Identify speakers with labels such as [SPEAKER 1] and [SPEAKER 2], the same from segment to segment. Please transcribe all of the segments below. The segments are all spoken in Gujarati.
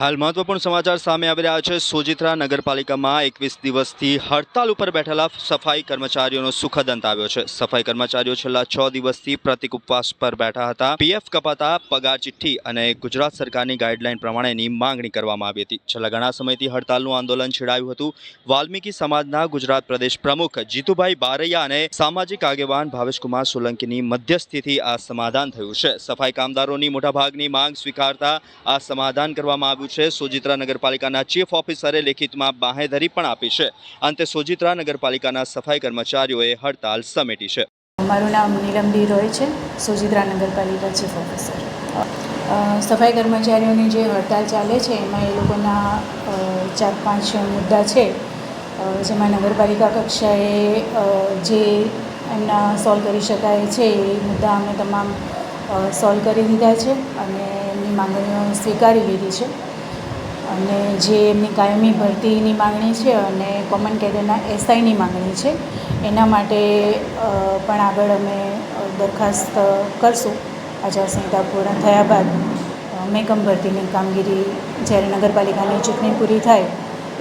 [SPEAKER 1] હાલ મહત્વપૂર્ણ સમાચાર સામે આવી રહ્યા છે। સોજિત્રા નગરપાલિકામાં 21 દિવસથી હડતાલ ઉપર બેઠેલા સફાઈ કર્મચારીઓનો સુખદ અંત આવ્યો છે। સફાઈ કર્મચારીઓ છેલ્લા 6 દિવસથી પ્રતિક ઉપવાસ પર બેઠા હતા। પીએફ કપાતા પગાર ચિઠ્ઠી અને ગુજરાત સરકારની ગાઈડલાઈન પ્રમાણેની માંગણી કરવામાં આવી હતી। છેલ્લા ઘણા સમયથી હડતાલનું આંદોલન છેડાયું હતું। વાલ્મીકી સમાજના ગુજરાત પ્રદેશ પ્રમુખ જીતુભાઈ બારૈયા અને સામાજિક આગેવાન ભાવેશકુમાર સોલંકીની મધ્યસ્થીથી આ સમાધાન થયું છે। સફાઈ કામદારોની મોટાભાગની માંગ સ્વીકારતા આ સમાધાન કરવામાં આવ્યું છે। સોજિત્રા નગરપાલિકાના ચીફ ઓફિસરે લેખિતમાં બાંહેધરી પણ આપી છે। અંતે સોજિત્રા નગરપાલિકાના સફાઈ કર્મચારીઓએ હડતાલ સમેટી છે।
[SPEAKER 2] મારું નામ નીલમ ડી રોય છે, સોજિત્રા નગરપાલિકા ચીફ ઓફિસર। સફાઈ કર્મચારીઓની જે હડતાલ ચાલે છે એમાં એ લોકોના 4-5 મુદ્દા છે, જેમાં નગરપાલિકા કક્ષાએ જે એમના સોલ્વ કરી શકાય છે એ મુદ્દા અમે તમામ સોલ્વ કરી દીધા છે અને એમની માંગણીઓ સ્વીકારી લીધી છે। અને જે એમની કાયમી ભરતીની માંગણી છે અને કોમન કેડરના એસઆઈની માંગણી છે એના માટે પણ આગળ અમે દરખાસ્ત કરશું। આચારસંહિતા પૂર્ણ થયા બાદ મેકમ ભરતીની કામગીરી જ્યારે નગરપાલિકાની ચૂંટણી પૂરી થાય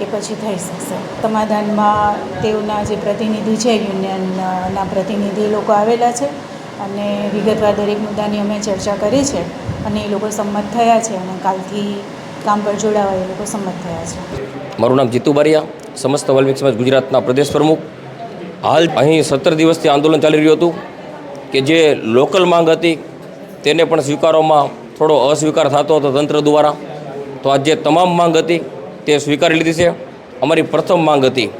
[SPEAKER 2] એ પછી થઈ શકશે। સમાધાનમાં તેઓના જે પ્રતિનિધિ છે, યુનિયનના પ્રતિનિધિ લોકો આવેલા છે અને વિગતવાર દરેક મુદ્દાની અમે ચર્ચા કરી છે અને એ લોકો સંમત થયા છે અને કાલથી કામ પર જોડાવા એ લોકો સંમત થયા છે।
[SPEAKER 3] મારું નામ જીતુ બારિયા, સમસ્ત વાલ્મીકી સમાજ ગુજરાતના પ્રદેશ પ્રમુખ। હાલ અહીં 17 દિવસથી આંદોલન ચાલી રહ્યું હતું કે જે લોકલ માંગ હતી તેને પણ સ્વીકારવામાં થોડો અસ્વીકાર થતો હતો તંત્ર દ્વારા। તો આ જે તમામ માંગ હતી તે સ્વીકારી લીધી છે। અમારી પ્રથમ માંગ હતી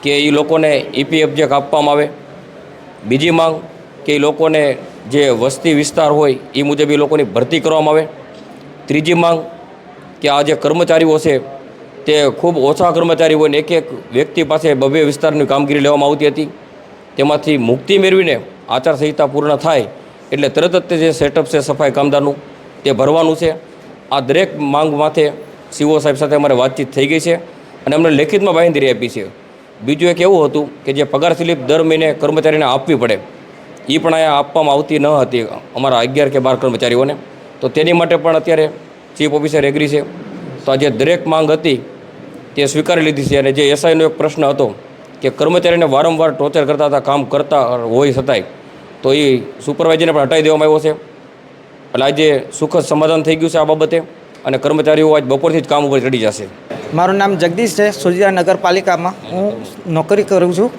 [SPEAKER 3] કે એ લોકોને ઈપીએફ જે આપવામાં આવે। બીજી માંગ કે એ લોકોને જે વસ્તી વિસ્તાર હોય એ મુજબ એ લોકોની ભરતી કરવામાં આવે। ત્રીજી માંગ કે આ જે કર્મચારીઓ છે તે ખૂબ ઓછા કર્મચારી હોય ને એક વ્યક્તિ પાસે 2 વિસ્તારની કામગીરી લેવામાં આવતી હતી। તેમાંથી મુક્તિ મેળવીને આચારસંહિતા પૂર્ણ થાય એટલે તરત જ તે જે સેટઅપ છે સફાઈ કામદારનું તે ભરવાનું છે। આ દરેક માંગ માથે સીઓ સાહેબ સાથે અમારે વાતચીત થઈ ગઈ છે અને અમને લેખિતમાં બાંહેધરી આપી છે। બીજું એક એવું હતું કે જે પગાર સ્લિપ દર મહિને કર્મચારીને આપવી પડે, એ પણ અહીંયા આપવામાં આવતી ન હતી અમારા 11 કે 12 કર્મચારીઓને। તો તેની માટે પણ અત્યારે ચીફ ઓફિસર એગ્રી છે। તો આ જે દરેક માંગ હતી તે સ્વીકારી લીધી છે। અને જે એસઆઈનો એક પ્રશ્ન હતો કે કર્મચારીને વારંવાર ટોર્ચર કરતા હતા, કામ કરતા હોય છતાંય, તો એ સુપરવાઇઝરને પણ હટાવી દેવામાં આવ્યો છે। એટલે આજે સુખદ સમાધાન થઈ ગયું છે આ બાબતે અને કર્મચારીઓ આજ બપોરથી જ કામ ઉપર ચડી જશે।
[SPEAKER 4] મારું નામ જગદીશ છે, સોજિત્રા નગરપાલિકામાં હું નોકરી કરું છું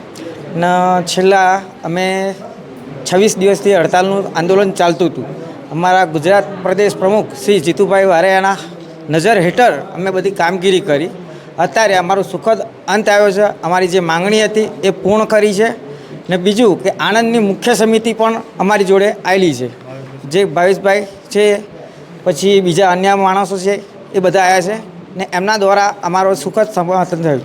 [SPEAKER 4] ને છેલ્લા અમે 26 દિવસથી હડતાલનું આંદોલન ચાલતું હતું। અમારા ગુજરાત પ્રદેશ પ્રમુખ શ્રી જીતુભાઈ બારૈયાના નજર હેઠળ અમે બધી કામગીરી કરી। અત્યારે અમારો સુખદ અંત આવ્યો છે। અમારી જે માંગણી હતી એ પૂર્ણ કરી છે ને બીજું કે આણંદની મુખ્ય સમિતિ પણ અમારી જોડે આવેલી છે, જે ભાવેશભાઈ છે, પછી બીજા અન્ય માણસો છે, એ બધા આવ્યા છે ને એમના દ્વારા અમારો સુખદ સમાધાન થયું।